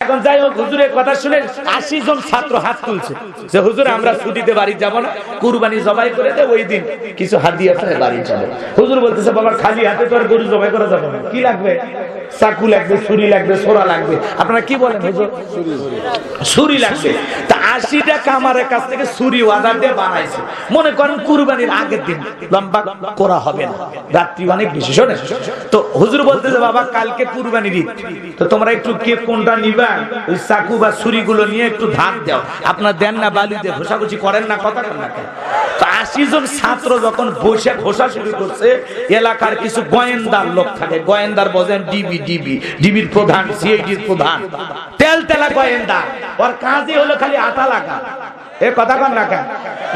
এখন যাই হোক, হুজুরের কথা শুনে ৮০ জন ছাত্র হাত তুলছে যে হুজুর আমরা ছুটিতে বাড়ি যাব না, কুরবানি জবাই করে দে, ওই দিন কিছু হাদিয়া পেয়ে বাড়ি চলে। হুজুর বলতেছে বাবা খালি হাতে তো আর গরু জবাই করা যাবে না, কি লাগবে? চাকু লাগবে, ছুরি লাগবে, ছোরা লাগবে। আপনারা কি বলেন হুজুর? ছুরি লাগবে। তা ৮০টা কামারের কাছ থেকে ছুরি অর্ডার দিয়ে বানাইছে। মনে করেন কুরবানির আগের দিন, লম্বা করা হবে না, রাত্রি অনেক বেশি। শোনে তো হুজুর বলতেছে বাবা কালকে কুরবানির ঈদ, তো তোমরা একটু কে কোনটা নিবা ওই চাকু বা ছুরি গুলো নিয়ে একটু ধার দাও। আপনার দেন না বালি দিয়ে ঘোষাঘুষি করেন না, কথা কন না। তো ৮০ জন ছাত্র যখন বসে ঘোষা শুরু করছে, এলাকার কিছু গোয়েন্দার লোক থাকে, গোয়েন্দার বোঝেন ডিবির প্রধান, সিআইডির প্রধান, তেল তেলা গোয়েন্দা, ওর কাজই হলো খালি আটা লাগা। এ কথা কন না কেন?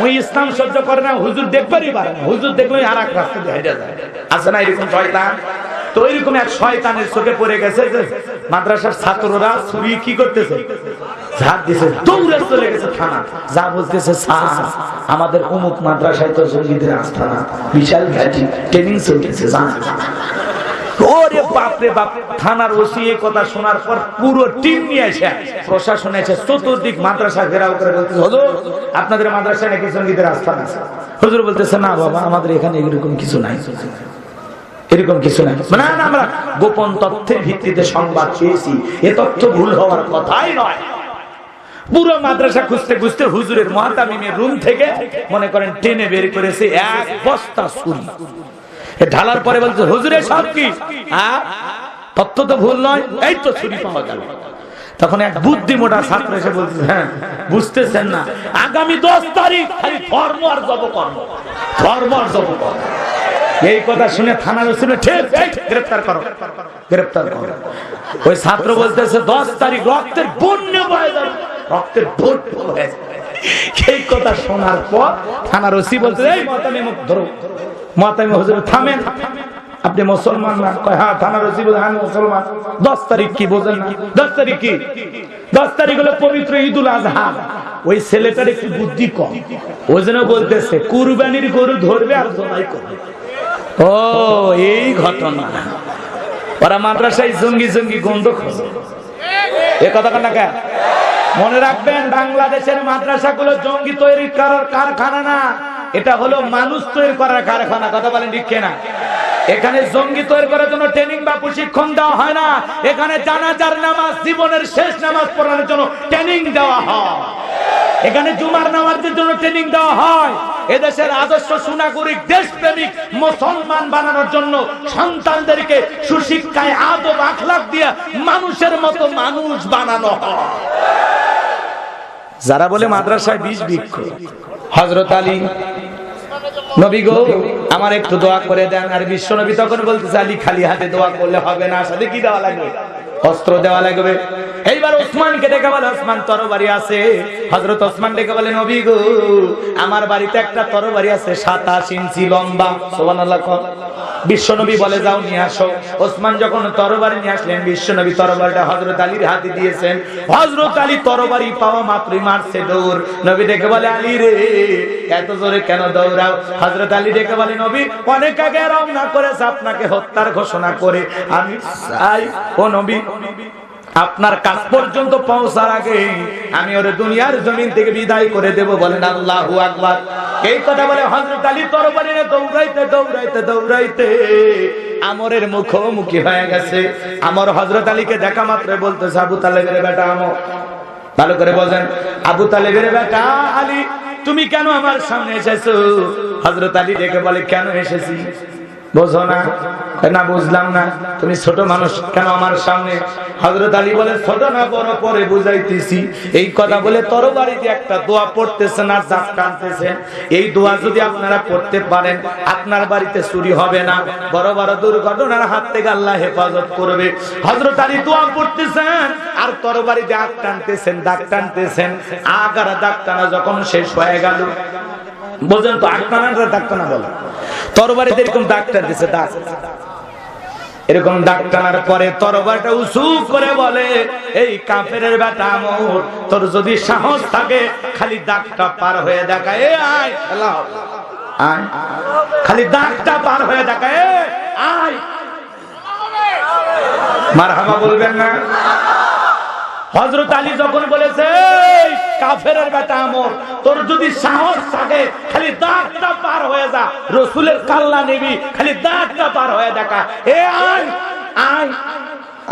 ওই ইসলাম সহ্য করে না, হুজুর দেখবারই পারে না, হুজুর দেখলে আর এক রাস্তা দিয়ে হেঁটে যায়। আছে না এরকম শয়তান? তো এরকম এক শয়তানের চোখে পড়ে গেছে যে মাদ্রাসার ছাত্ররা ছুরি কি করতেছে, ঝাড় দিছে, দৌড়ে চলে গেছে থানা। যা বলতেছে স্যার আমাদের অমুক মাদ্রাসায় তো জঙ্গিদের আস্তানা, বিশাল ঘাটি ট্রেনিং চলতেছে। ওরে বাপ রে বাপ! থানার ওসি এই কথা শোনার পর পুরো টিম নিয়ে এসে প্রশাসন এসে চতুর্দিক মাদ্রাসা ঘেরাও করে বলতেছে হুজুর আপনাদের মাদ্রাসায় নাকি জঙ্গিদের আস্তানা আছে। হুজুর বলতেছে না বাবা আমাদের এখানে এরকম কিছু নাই, এরকম কিছু নাই। না না, আমরা গোপন তথ্যের ভিত্তিতে সংবাদ পেয়েছি, এ তথ্য ভুল হওয়ার কথাই নয়। পুরো মাদ্রাসা খুঁজতে খুঁজতে হুজুরের মুআতামিমের রুম থেকে মনে করেন টেনে বের করেছে এক বস্তা ছুরি। ঢালার পরে বলছে হুজুরের সব কি? তথ্য তো ভুল নয়, এই তো ছুরি পাওয়া গেল। তখন এক বুদ্ধিমোটা ছাত্র এসে বলছে হ্যাঁ বুঝতেছেন না, আগামী 10 তারিখ খালি ধর্ম আর জবকর্ম, ধর্ম আর জবকর্ম। এই কথা শুনে থানার ওসি ঠিক গ্রেফতার করো, গ্রেফতার করো। ওই ছাত্র বলতেছে 10 তারিখ রক্তের বন্যা বয়ে যাবে, রক্তের বন্যা বয়ে যাবে। এই কথা শোনার পর থানার ওসি বলতে এই মুআতামিম ধরো। মুআতামিম হুজুর থামেন, আপনি মুসলমান না? কয় হ্যাঁ। থানার ওসি বলে আমি মুসলমান। 10 তারিখ কি বোঝেন না? 10 তারিখ কি? 10 তারিখ হলো পবিত্র ঈদুল আজহা। ওই ছেলেটার একটু বুদ্ধি কম, ওই জন্য বলতেছে কুরবানির গরু ধরবে আর জবাই করবে। ও এই ঘটনা। ওরা মাদ্রাসায় জঙ্গি জঙ্গি গন্ধ খোঁজে, এ কথা কেন? মনে রাখবেন বাংলাদেশের মাদ্রাসাগুলো জঙ্গি তৈরি করার কারখানা না, এটা হলো মানুষ তৈরি করার কারখানা। কথা বলেন ঠিক কিনা? এখানে জঙ্গি তৈরি করার জন্য ট্রেনিং বা প্রশিক্ষণ দেওয়া হয় না, এখানে জানাজার নামাজ, জীবনের শেষ নামাজ পড়ানোর জন্য ট্রেনিং দেওয়া হয়, এখানে জুমার নামাজের জন্য ট্রেনিং দেওয়া হয়। এদেশের আদর্শ সুনাগরিক দেশপ্রেমিক মুসলমান বানানোর জন্য সন্তানদেরকে সুশিক্ষায় আদব আখলাক দিয়ে মানুষের মতো মানুষ বানানো হয়। যারা বলে মাদ্রাসায় বিষ বৃক্ষ, হযরত আলী নবী গো আমার একটু দোয়া করে দেন, আর বিশ্ব নবী তখন বলতেছে আলী খালি হাতে দোয়া করলে হবে না, সাথে কি দেওয়া লাগবে? অস্ত্র দেওয়া লাগবে। এইবার ওসমানকে ডেকে বলে ওসমান তরবারি আছে? হযরত ওসমান ডেকে বলে নবী গো আমার বাড়িতে একটা তরবারি আছে 27 ইঞ্চি লম্বা। সুবহানাল্লাহ। বিশ্ব নবী বলে যাও নিয়ে আসো। ওসমান যখন তরবারি নিয়ে আসলেন, বিশ্ব নবী তরবারিটা হযরত আলীর হাতে দিয়েছেন। হযরত আলী তরবারি পাওয়া মাত্রই মারছে দৌড়। নবী ডেকে বলে আলী রে এত জোরে কেন দৌড়াও? হযরত আলী ডেকে বলে নবী অনেক আগে রওনা করেছে আপনাকে হত্যার ঘোষণা করে, আমি চাই ও নবী আপনার কাছ পর্যন্ত পৌঁছার আগে আমি ওরে দুনিয়ার জমিন থেকে বিদায় করে দেব। বলেন আল্লাহু আকবার। এই কথা বলে হযরত আলী তরবারি নিয়ে দৌড়াইতে দৌড়াইতে দৌড়াইতে আমরের মুখোমুখি হয়ে গেছে। আমর হযরত আলীকে দেখা মাত্র বলতেছে আবু তালেবের বেটা আমর। ভালো করে বলেন আবু তালেবের বেটা আলী তুমি কেন আমার সামনে এসেছো? হযরত আলী ডেকে বলে কেন এসেছি বোঝো না? না বুঝলাম না, তুমি ছোট মানুষ কেন আমার সামনে? হযরত আলী বলে ছোট না বড় পরে বুঝাইতেছি। এই কথা বলে তরবারিতে একটা দোয়া পড়তেছেন আর জাপ টানতেছেন। এই দোয়া যদি আপনারা পড়তে পারেন আপনার বাড়িতে চুরি হবে না, বড় বড় দুর্ঘটনার হাত থেকে আল্লাহ হেফাজত করবে। হযরত আলী দোয়া পড়তেছেন আর তরবারিতে দাগ টানতেছেন, দাগ টানতেছেন। আগার দাগ টানা যখন শেষ হয়ে গেল, বোঝেন তো আগ টানাটা দাগ টানা বলে, তরবারিতে এরকম দাগ টানতেছে, দাগ এরকম দাগ টানার পরে তরবারটা উঁচু করে বলে এই কাফেরের বেটা আমর তোর যদি সাহস থাকে খালি দাগটা পার হয়ে দেখা, এ আয় আয়, খালি দাগটা পার হয়ে দেখা, এ আয়। মারহাবা বলবেন না? হযরত আলী যখন বলেছে কাফেরের বেটা আমর, তোর যদি সাহস থাকে খালি দাঁতটা পার হয়ে যা, রাসূলের কাল্লা নিবি, খালি দাঁতটা পার হয়ে দেখা, এ আয় আয়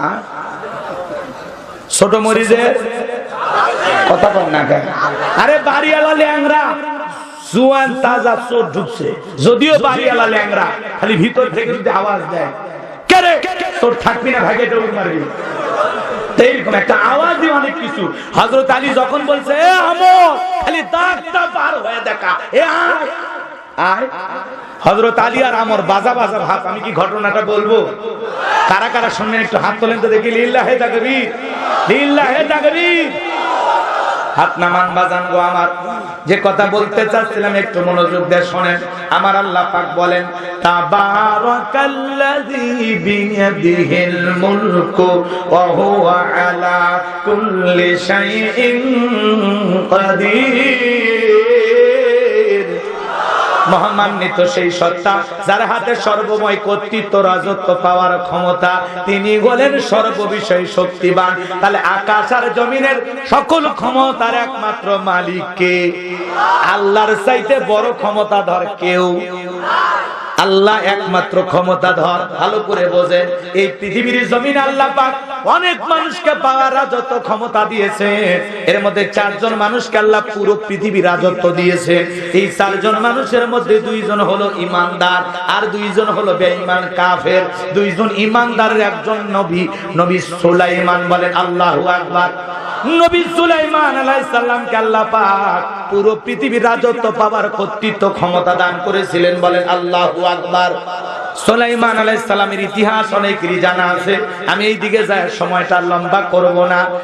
আয়। ছোট মরিজের কথা বল না কেন? আরে বাড়িওয়ালা ল্যাংরা জুয়ান তাজা চোর ঢুকছে, যদিও বাড়িওয়ালা ল্যাংরা, খালি ভিতর থেকে যদি আওয়াজ দেয় কে রে তোর থাকবি না ভাগে দৌড় মারবি, এইরকম একটা আওয়াজই অনেক কিছু। হযরত আলী যখন বলছে এ আমর খালি দাঁতটা পার হয়ে দেখা, এ আয় আয়। হযরত আলী আর আমর বাজা বাজা ভাব। আমি কি ঘটনাটা বলবো? কারা কারা শুনবেন একটু হাত তোলেন তো দেখি। লিল্লাহে তাকবীর, লিল্লাহে তাকবীর। হাত নামান বাজান গো আমার। যে কথা বলতে চাচ্ছিলাম একটু মনোযোগ দিয়ে শুনেন। আমার আল্লাহ পাক বলেন তাবারাকাল্লাযী বিয়াদিহিল মুলকু ওয়া হুয়া আলা কুল্লি শাইইন কাদির। মহামান্বিত সেই সত্তা যার হাতে সর্বময় কর্তৃত্ব, রাজত্ব পাওয়ার ক্ষমতা, তিনি হলেন সর্ববিষয় শক্তিবান। তাহলে আকাশ আর জমিনের সকল ক্ষমতার একমাত্র মালিক কে? আল্লাহর চাইতে বড় ক্ষমতাধর কেউ? আল্লাহ একমাত্র ক্ষমতাধর। ভালো করে বোঝেন, এই পৃথিবীর জমিন আল্লাহ পাক অনেক মানুষকে পাওয়ার রাজত্ব ক্ষমতা দিয়েছে। এর মধ্যে 4 জন মানুষকে আল্লাহ পুরো পৃথিবী রাজত্ব দিয়েছে। এই 4 জন মানুষের মধ্যে 2 জন হলো ইমানদার আর 2 জন হলো বেঈমান কাফের। 2 জন ইমানদারের একজন নবী, নবী সুলাইমান। বলেন আল্লাহু আকবার। নবী সুলাইমান আলাইহিস সালামকে আল্লাহ পাক পুরো পৃথিবীর রাজত্ব পাওয়ার কর্তৃত্ব ক্ষমতা দান করেছিলেন। বলেন আল্লাহু আকবার। সুলাইমান আলাইহিস সালামের ইতিহাস অনেকেরই জানা আছে। আমি এই দিকে যায় সময়টা লম্বা করব না।